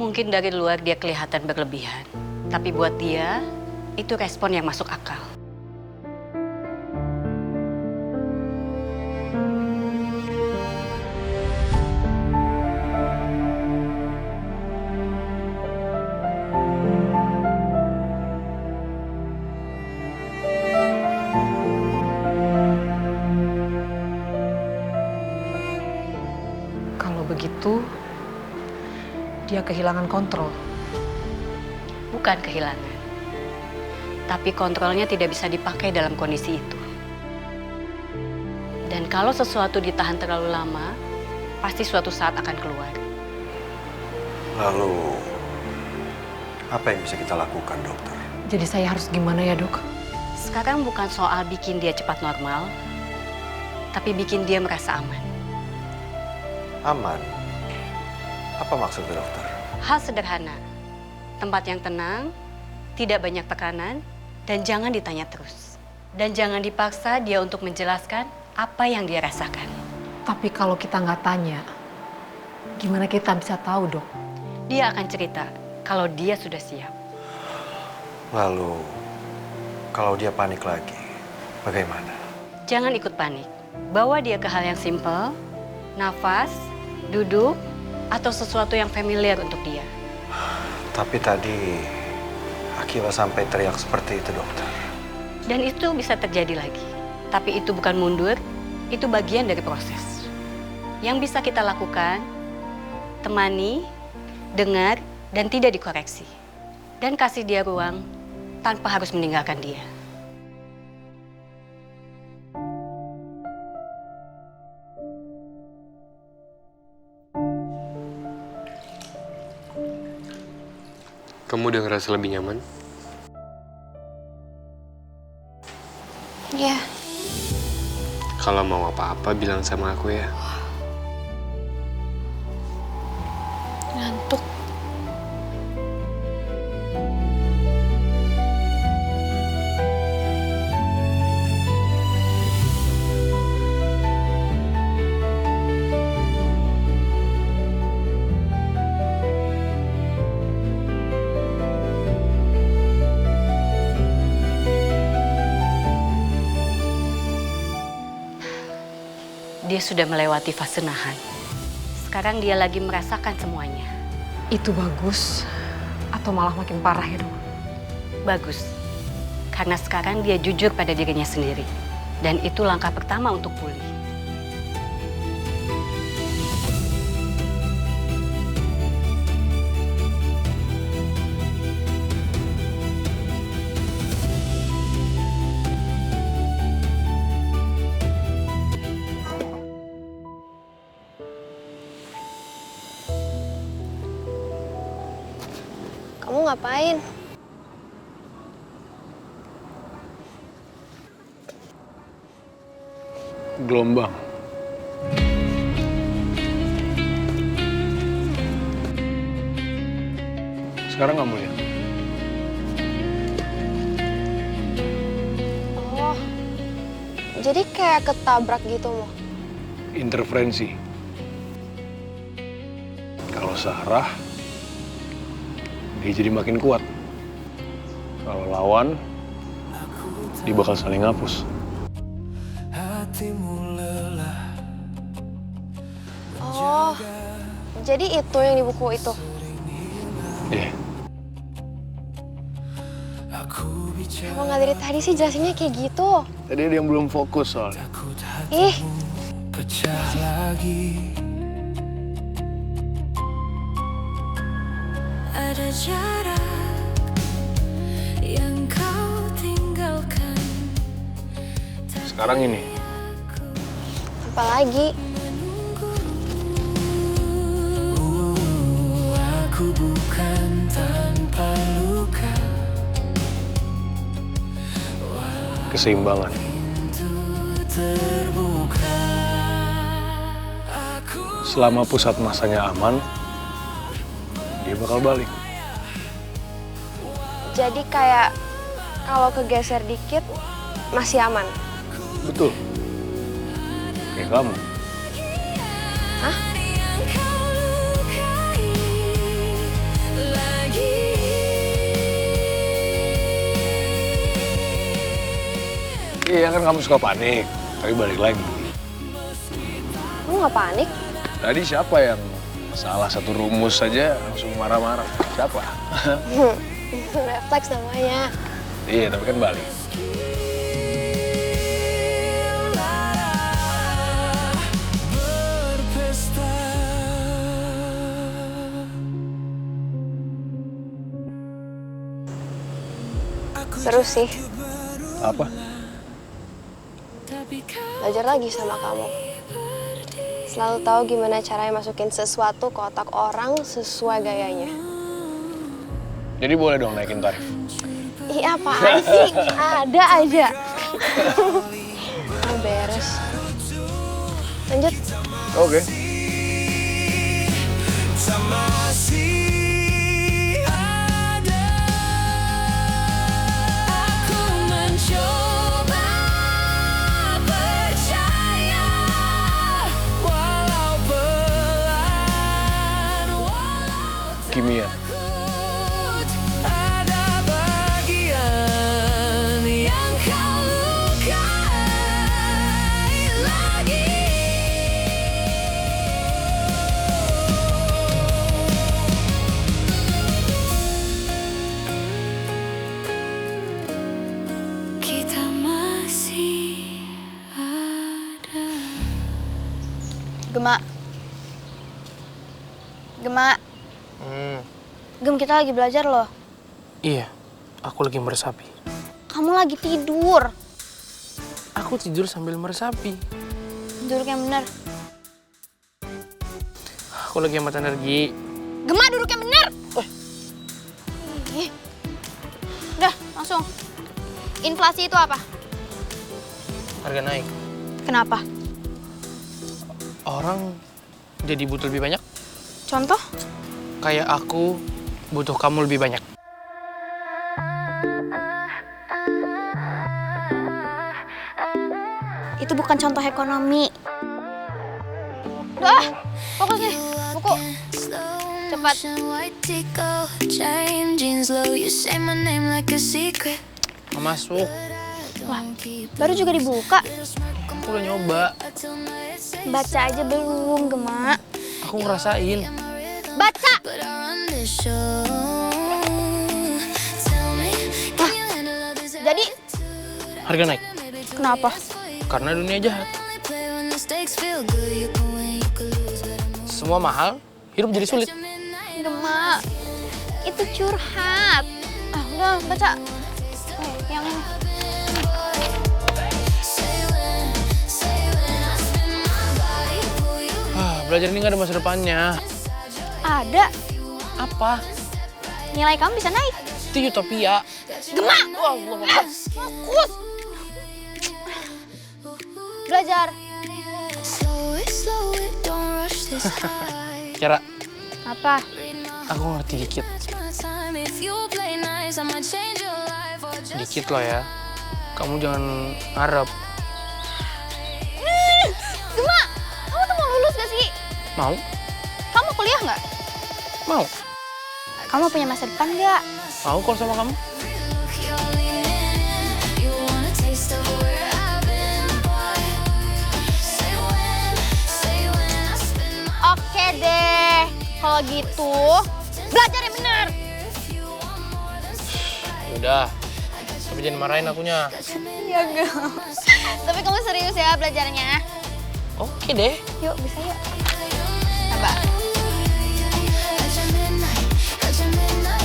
Mungkin dari luar dia kelihatan berlebihan. Tapi buat dia, itu respon yang masuk akal. Kalau begitu, dia kehilangan kontrol. Bukan kehilangan. Tapi kontrolnya tidak bisa dipakai dalam kondisi itu. Dan kalau sesuatu ditahan terlalu lama, pasti suatu saat akan keluar. Lalu, apa yang bisa kita lakukan, dokter? Jadi saya harus gimana ya, Dok? Sekarang bukan soal bikin dia cepat normal, tapi bikin dia merasa aman. Aman? Apa maksudnya, dokter? Hal sederhana, tempat yang tenang, tidak banyak tekanan, dan jangan ditanya terus. Dan jangan dipaksa dia untuk menjelaskan apa yang dia rasakan. Tapi kalau kita nggak tanya, gimana kita bisa tahu, Dok? Dia akan cerita kalau dia sudah siap. Lalu, kalau dia panik lagi, bagaimana? Jangan ikut panik. Bawa dia ke hal yang simpel, nafas, duduk, atau sesuatu yang familiar untuk dia. Tapi tadi, Akila sampai teriak seperti itu, dokter. Dan itu bisa terjadi lagi. Tapi itu bukan mundur, itu bagian dari proses. Yang bisa kita lakukan, temani, dengar, dan tidak dikoreksi. Dan kasih dia ruang tanpa harus meninggalkan dia. Kamu udah ngerasa lebih nyaman? Iya. Kalau mau apa-apa bilang sama aku ya. Ngantuk. Dia sudah melewati fase nahan. Sekarang dia lagi merasakan semuanya. Itu bagus atau malah makin parah ya, Dok? Bagus. Karena sekarang dia jujur pada dirinya sendiri. Dan itu langkah pertama untuk pulih. Kamu ngapain? Gelombang. Sekarang kamu lihat. Oh, jadi kayak ketabrak gitu, Mo. Interferensi. Kalau Sarah, dia jadi makin kuat. Kalau lawan, dia bakal saling hapus. Oh, jadi itu yang di buku itu. Iya. Emang nggak dari tadi sih jelasinnya kayak gitu. Tadi ada yang belum fokus soalnya. Ih, Pecah lagi. Ada jarak yang kau tinggalkan. Sekarang ini, apa lagi? Aku bukan tanpa luka. keseimbangan. Terbuka. Selama pusat masanya aman, dia bakal balik. Jadi kayak kalau kegeser dikit masih aman. Betul. Kayak kamu. Hah? Iya kan kamu suka panik, tapi balik lagi. Kamu nggak panik? Tadi siapa yang salah satu rumus saja langsung marah-marah? Siapa? Refleks namanya. Iya, tapi kan balik. Berpesta. Seru sih. Apa? Belajar lagi sama kamu. Selalu tahu gimana caranya masukin sesuatu ke otak orang sesuai gayanya. Jadi boleh dong naikin tarif? Iya apaan sih? Ada aja. Oh, beres. Lanjut. Oke. Aku mencoba percaya walau pelan, walau Kimia. takut, ada bagian yang kau lukai lagi. Kita masih ada. Gema. Gema. Gem, kita lagi belajar loh. Iya, aku lagi meresapi. Kamu lagi tidur. Aku tidur sambil meresapi. Duduk yang benar. Aku lagi hemat energi. Gema, duduk yang benar. Ih. Udah, langsung. Inflasi itu apa? Harga naik. Kenapa? Orang jadi butuh lebih banyak. Contoh? Kayak aku butuh kamu lebih banyak. Itu bukan contoh ekonomi. Udah, fokus nih. Buku. Cepat. Changing slow, you say my name like a secret. Nggak masuk. Wah, baru juga dibuka. Aku udah nyoba. Baca aja belum, Gema. Aku ngerasain. Baca! But I run this show. Tell me, can you handle all this Jadi, Harga naik. kenapa? Karena dunia jahat. only play when the stakes feel good? You can win, you can lose, but I'm Semua mahal, hidup jadi sulit. Gema, itu curhat. Ah, udah, baca. Yang ini. Belajar ini nggak ada masa depannya. Ada. Apa? Nilai kamu bisa naik. Itu utopia. Gema! Fokus! Belajar. slow it, don't rush this high. Kira, Apa? aku ngerti dikit. My time, if you play nice, I'ma change your life or just Dikit loh ya. Kamu jangan ngarep. Gema, kamu tuh mau lulus gak sih? Mau? Kamu kuliah nggak? Mau? Kamu punya masa depan nggak? Mau kalau sama kamu? you're leaning in. You want a taste of where I've been, boy. Say when I spend my Oke deh, kalau gitu belajar yang benar. Udah. Tapi jangan marahin akunya. Iya gak? Tapi kamu serius ya belajarnya? Oke deh. Yuk, bisa yuk. Coba.